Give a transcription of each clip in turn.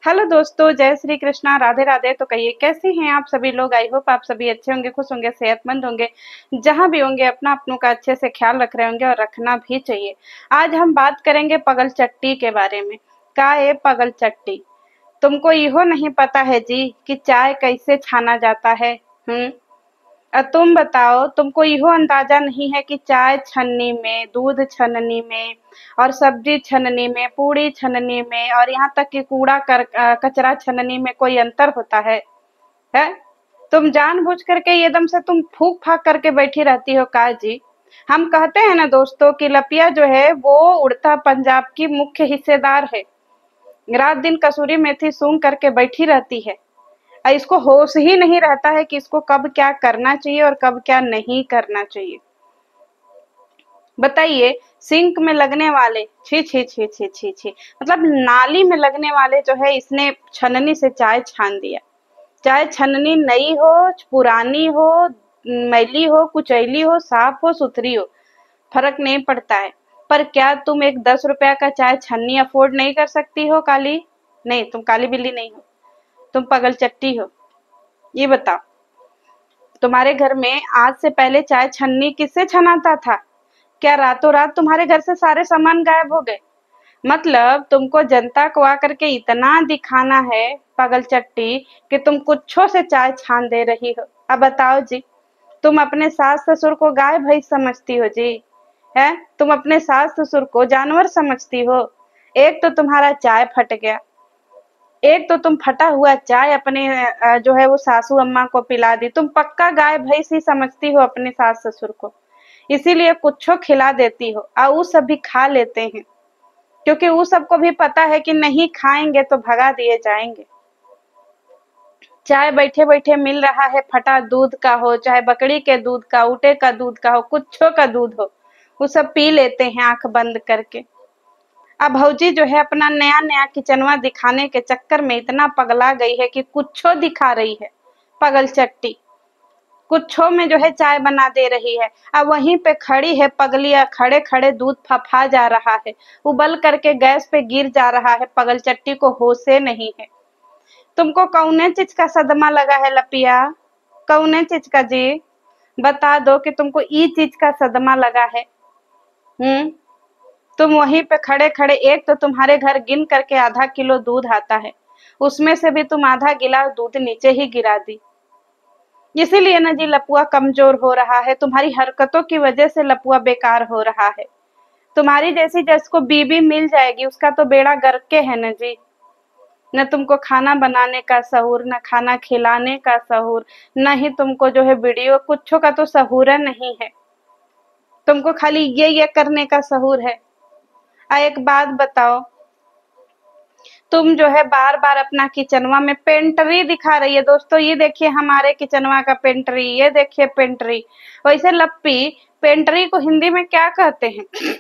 Hello दोस्तों, जय श्री कृष्णा, राधे राधे। तो कहिए कैसे हैं आप सभी लोग। आई होप आप सभी अच्छे होंगे, खुश होंगे, सेहतमंद होंगे। जहां भी होंगे अपना अपनों का अच्छे से ख्याल रख रहे होंगे और रखना भी चाहिए। आज हम बात करेंगे पगल चट्टी के बारे में। का है पगल चट्टी? तुमको इहो नहीं पता है जी कि चाय कैसे छाना जाता है? हम्म। तुम बताओ, तुमको इहो अंदाजा नहीं है कि चाय छन्नी में, दूध छन्नी में और सब्जी छन्नी में, पूड़ी छन्नी में और यहाँ तक कि कचरा छन्नी में कोई अंतर होता है? तुम जानबूझ करके एकदम से तुम फूक फाक करके बैठी रहती हो का जी? हम कहते हैं ना दोस्तों कि लपिया जो है वो उड़ता पंजाब की मुख्य हिस्सेदार है। रात दिन कसूरी मेथी सूंघ करके बैठी रहती है। इसको होश ही नहीं रहता है कि इसको कब क्या करना चाहिए और कब क्या नहीं करना चाहिए। बताइए, सिंक में लगने वाले छी छी छी छी छी छी, मतलब नाली में लगने वाले जो है इसने छन्नी से चाय छान दिया। चाहे छन्नी नई हो, पुरानी हो, मैली हो, कुचैली हो, साफ हो, सुथरी हो, फर्क नहीं पड़ता है। पर क्या तुम एक 10 रुपया का चाय छन्नी अफोर्ड नहीं कर सकती हो काली? नहीं, तुम काली बिल्ली नहीं हो, तुम पगल चट्टी हो। ये बताओ, तुम्हारे घर में आज से पहले चाय छन्नी किससे छनाता था? क्या रातों रात तुम्हारे घर से सारे सामान गायब हो गए? मतलब तुमको जनता को आकर के इतना दिखाना है पागल चट्टी कि तुम कुछो से चाय छान दे रही हो। अब बताओ जी, तुम अपने सास ससुर को गाय भैंस समझती हो जी? है, तुम अपने सास ससुर को जानवर समझती हो? एक तो तुम्हारा चाय फट गया, एक तो तुम फटा हुआ चाय अपने जो है वो सासू अम्मा को पिला दी। तुम पक्का गाय भैंस ही समझती हो अपने सास ससुर को, इसीलिए कुछो खिला देती हो और वो सब भी खा लेते हैं, क्योंकि वो सबको भी पता है कि नहीं खाएंगे तो भगा दिए जाएंगे। चाय बैठे बैठे मिल रहा है, फटा दूध का हो, चाहे बकरी के दूध का, ऊँटे का दूध का हो, कुछो का दूध हो, वो सब पी लेते हैं आंख बंद करके। अब भौजी जो है अपना नया नया किचनवा दिखाने के चक्कर में इतना पगला गई है कि कुछो दिखा रही है। पगल चट्टी कुछो में जो है चाय बना दे रही है। अब वहीं पे खड़ी है पगलिया, खड़े खड़े दूध फफा जा रहा है, उबल करके गैस पे गिर जा रहा है। पगल चट्टी को होशे नहीं है। तुमको कौने चीज का सदमा लगा है लपिया? कौने चीज का जी? बता दो कि तुमको ई चीज का सदमा लगा है। तुम वहीं पे खड़े खड़े, एक तो तुम्हारे घर गिन करके आधा किलो दूध आता है, उसमें से भी तुम आधा गिलास दूध नीचे ही गिरा दी। इसीलिए ना जी लपुआ कमजोर हो रहा है, तुम्हारी हरकतों की वजह से लपुआ बेकार हो रहा है। तुम्हारी जैसी जिसको बीबी मिल जाएगी उसका तो बेड़ा गर्क के है ना जी। न तुमको खाना बनाने का सहूर, न खाना खिलाने का सहूर, न ही तुमको जो है वीडियो कुछो का तो सहूर नहीं है। तुमको खाली ये करने का सहूर है। एक बात बताओ, तुम जो है बार बार अपना किचनवा में पेंट्री दिखा रही है। दोस्तों ये देखिए हमारे किचनवा का पेंट्री, ये देखिए पेंट्री। वैसे लप्पी, पेंट्री को हिंदी में क्या कहते हैं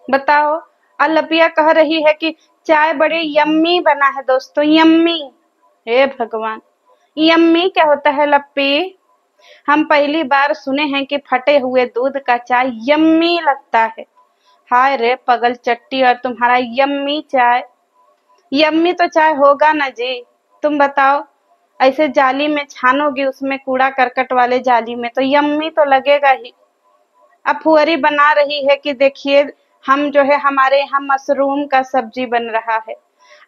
बताओ? और लपिया कह रही है कि चाय बड़ी यम्मी बना है। दोस्तों यम्मी, हे भगवान, यम्मी क्या होता है लप्पी? हम पहली बार सुने हैं कि फटे हुए दूध का चाय यम्मी लगता है। हाय रे पगल चट्टी और तुम्हारा यम्मी चाय। यम्मी तो चाय होगा ना जी। तुम बताओ, ऐसे जाली में छानोगी, उसमें कूड़ा करकट वाले जाली में, तो यम्मी तो लगेगा ही। अब फुहरी बना रही है कि देखिए हम जो है हमारे यहाँ मशरूम का सब्जी बन रहा है,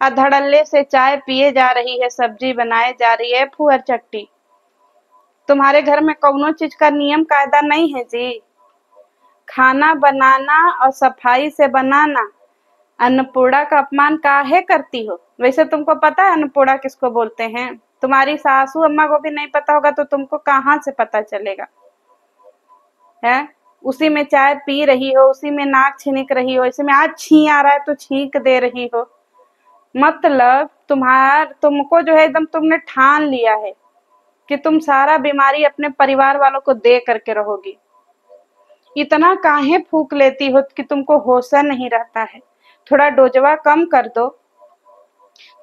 और धड़ल्ले से चाय पिए जा रही है, सब्जी बनाए जा रही है। फुहर चट्टी, तुम्हारे घर में कौनो चीज का नियम कायदा नहीं है जी? खाना बनाना और सफाई से बनाना। अन्नपूर्णा का अपमान काहे करती हो? वैसे तुमको पता है अन्नपूर्णा किसको बोलते हैं? तुम्हारी सासू अम्मा को भी नहीं पता होगा तो तुमको कहाँ से पता चलेगा? है, उसी में चाय पी रही हो, उसी में नाक छिनक रही हो, इसी में आज छी आ रहा है तो छींक दे रही हो। मतलब तुमको जो है एकदम तुमने ठान लिया है कि तुम सारा बीमारी अपने परिवार वालों को दे करके रहोगी। इतना काहे फूक लेती हो कि तुमको होश नहीं रहता है? थोड़ा डोजवा कम कर दो,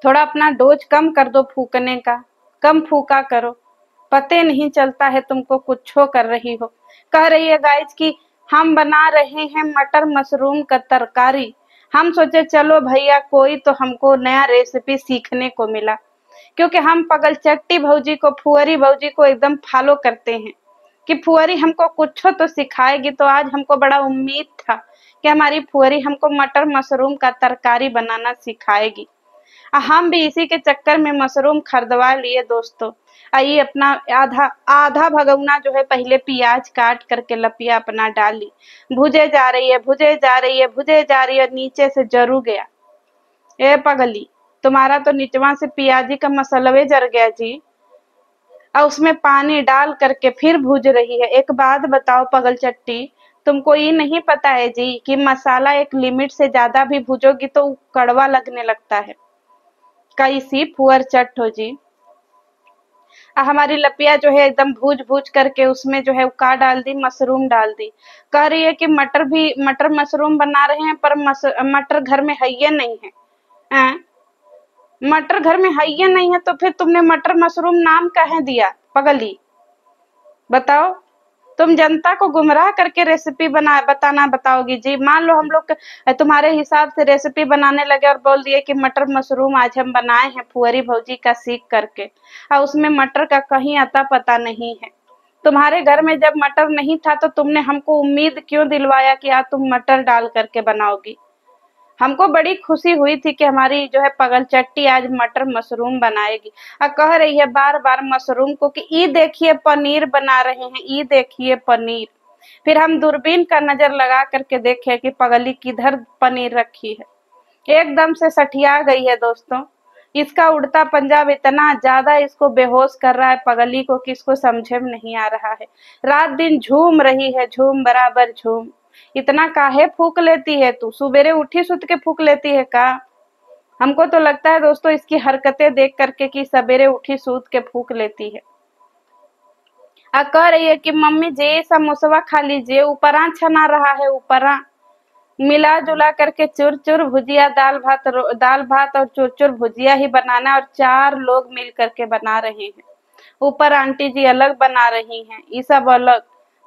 थोड़ा अपना डोज कम कर दो फूकने का, कम फूका करो। पते नहीं चलता है तुमको कुछो कर रही हो। कह रही है गाइज कि हम बना रहे हैं मटर मशरूम का तरकारी, हम सोचे चलो भैया कोई तो हमको नया रेसिपी सीखने को मिला, क्योंकि हम पगलचट्टी भौजी को, फुहरी भौजी को एकदम फॉलो करते हैं कि फुहरी हमको कुछ तो सिखाएगी। तो आज हमको बड़ा उम्मीद था कि हमारी फुहरी हमको मटर मशरूम का तरकारी बनाना सिखाएगी। हम भी इसी के चक्कर में मशरूम खरीदवा लिए दोस्तों। आइए अपना आधा आधा भगोना जो है पहले प्याज काट करके लपिया अपना डाली, भुजे जा रही है, भुजे जा रही है, भुजे जा रही है, नीचे से जरू गया। ए पगली, तुम्हारा तो निचवा से पियाजी का मसलवे जर गया जी। और उसमें पानी डाल करके फिर भूज रही है। एक बात बताओ पगलचट्टी, तुमको ये नहीं पता है जी कि मसाला एक लिमिट से ज्यादा भी भूजोगी तो कड़वा लगने लगता है। कैसी फुअर चट हो जी। हमारी लपिया जो है एकदम भूज भूज करके उसमें जो है का डाल दी, मशरूम डाल दी। कह रही है कि मटर मशरूम बना रहे हैं, पर मटर घर में है ये नहीं है। हैं? मटर घर में है ये नहीं है तो फिर तुमने मटर मशरूम नाम काहे दिया पगली? बताओ। तुम जनता को गुमराह करके रेसिपी बताना बताओगी जी। मान लो हम लोग तुम्हारे हिसाब से रेसिपी बनाने लगे और बोल दिए कि मटर मशरूम आज हम बनाए हैं फुहरी भौजी का सीख करके, और उसमें मटर का कहीं अता पता नहीं है। तुम्हारे घर में जब मटर नहीं था तो तुमने हमको उम्मीद क्यों दिलवाया कि आज तुम मटर डाल करके बनाओगी? हमको बड़ी खुशी हुई थी कि हमारी जो है पगलचट्टी आज मटर मशरूम बनाएगी, और कह रही है बार बार मशरूम को कि ई देखिए पनीर बना रहे हैं, ई देखिए पनीर। फिर हम दूरबीन का नजर लगा करके देखे कि पगली किधर पनीर रखी है। एकदम से सठिया गई है दोस्तों। इसका उड़ता पंजाब इतना ज्यादा इसको बेहोश कर रहा है पगली को कि इसको समझे में नहीं आ रहा है। रात दिन झूम रही है, झूम बराबर झूम। इतना काहे फूक लेती है तू? सुबेरे उठी सुत के फूक लेती है का? हमको तो लगता है दोस्तों इसकी हरकतें देख करके कि सवेरे उठी सूत के फूक लेती है। कह रही है कि मम्मी जी समोसवा खा लीजिए, ऊपरा छना रहा है, ऊपरा मिला जुला करके चुर चुर भुजिया, दाल भात और चुर चुर भुजिया ही बनाना, और 4 लोग मिल करके बना रहे हैं। ऊपर आंटी जी अलग बना रही हैं, ये सब अलग।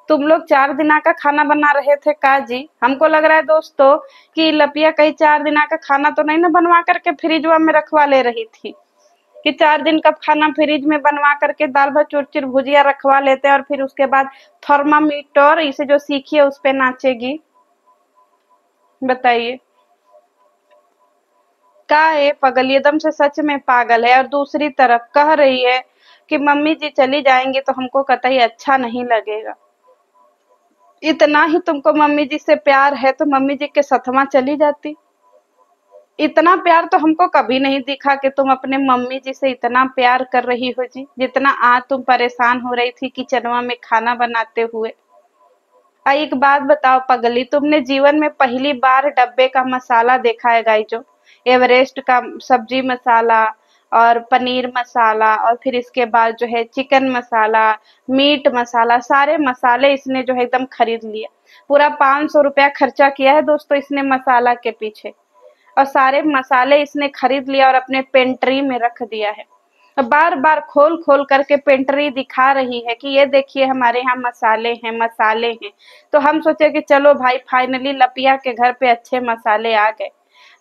तुम लोग 4 दिना का खाना बना रहे थे का जी? हमको लग रहा है दोस्तों कि लपिया कहीं 4 दिना का खाना तो नहीं ना बनवा करके फ्रिजवा में रखवा ले रही थी, कि 4 दिन का खाना फ्रिज में बनवा करके दाल भात चुरचुर भुजिया रखवा लेते हैं और फिर उसके बाद थर्मामीटर इसे जो सीखी है उस पे नाचेगी। बताइए का ये पगल एकदम से सच में पागल है। और दूसरी तरफ कह रही है कि मम्मी जी चली जाएंगी तो हमको कतई अच्छा नहीं लगेगा। इतना ही तुमको मम्मी जी से प्यार है तो मम्मी जी के सथवा चली जाती। इतना प्यार तो हमको कभी नहीं दिखा कि तुम अपने मम्मी जी से इतना प्यार कर रही हो जी, जितना आज तुम परेशान हो रही थी किचनवा में खाना बनाते हुए। एक बात बताओ पगली, तुमने जीवन में पहली बार डब्बे का मसाला देखा है गाई जो एवरेस्ट का सब्जी मसाला और पनीर मसाला, और फिर इसके बाद जो है चिकन मसाला, मीट मसाला, सारे मसाले इसने जो है एकदम खरीद लिया। पूरा 500 रुपया खर्चा किया है दोस्तों इसने मसाला के पीछे, और सारे मसाले इसने खरीद लिया और अपने पेंट्री में रख दिया है। बार बार खोल खोल करके पेंट्री दिखा रही है कि ये देखिए हमारे यहाँ मसाले हैं, मसाले हैं। तो हम सोचे कि चलो भाई फाइनली लपिया के घर पे अच्छे मसाले आ गए।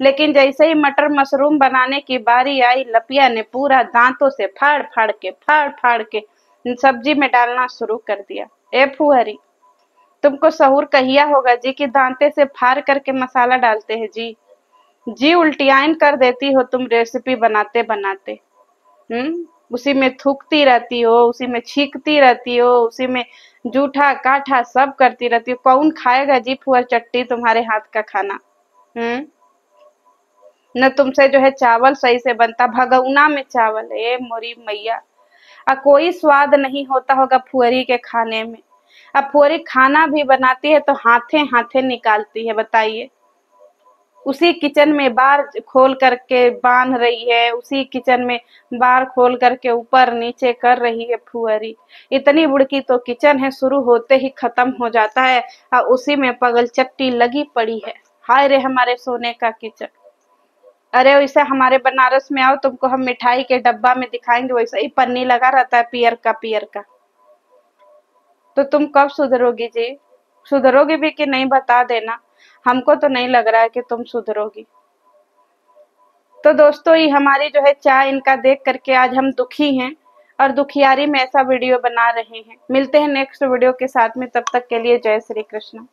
लेकिन जैसे ही मटर मशरूम बनाने की बारी आई, लपिया ने पूरा दांतों से फाड़ फाड़ के सब्जी में डालना शुरू कर दिया। ए फुहरी, तुमको सहूर कहिया होगा जी कि दांते से फाड़ करके मसाला डालते हैं जी? जी उल्टियान कर देती हो तुम रेसिपी बनाते बनाते। उसी में थूकती रहती हो, उसी में छींकती रहती हो, उसी में जूठा काठा सब करती रहती हो। कौन खाएगा जी फुहर चट्टी तुम्हारे हाथ का खाना? हम्म न तुमसे जो है चावल सही से बनता, भगौना में चावल है मोरी मैया। कोई स्वाद नहीं होता होगा फुहरी के खाने में। अब फुहरी खाना भी बनाती है तो हाथे हाथे निकालती है, बताइए। उसी किचन में बार खोल करके बांध रही है, उसी किचन में बार खोल करके ऊपर नीचे कर रही है फुहरी। इतनी बुड़की तो किचन है, शुरू होते ही खत्म हो जाता है और उसी में पगलचट्टी लगी पड़ी है। हाय रे हमारे सोने का किचन। अरे वैसे हमारे बनारस में आओ, तुमको हम मिठाई के डब्बा में दिखाएंगे, वैसा ही पन्नी लगा रहता है पियर का पियर का। तो तुम कब सुधरोगी जी? सुधरोगी भी कि नहीं बता देना। हमको तो नहीं लग रहा है कि तुम सुधरोगी। तो दोस्तों, ये हमारी जो है चाय इनका देख करके आज हम दुखी हैं और दुखियारी में ऐसा वीडियो बना रहे हैं। मिलते हैं नेक्स्ट वीडियो के साथ में, तब तक के लिए जय श्री कृष्ण।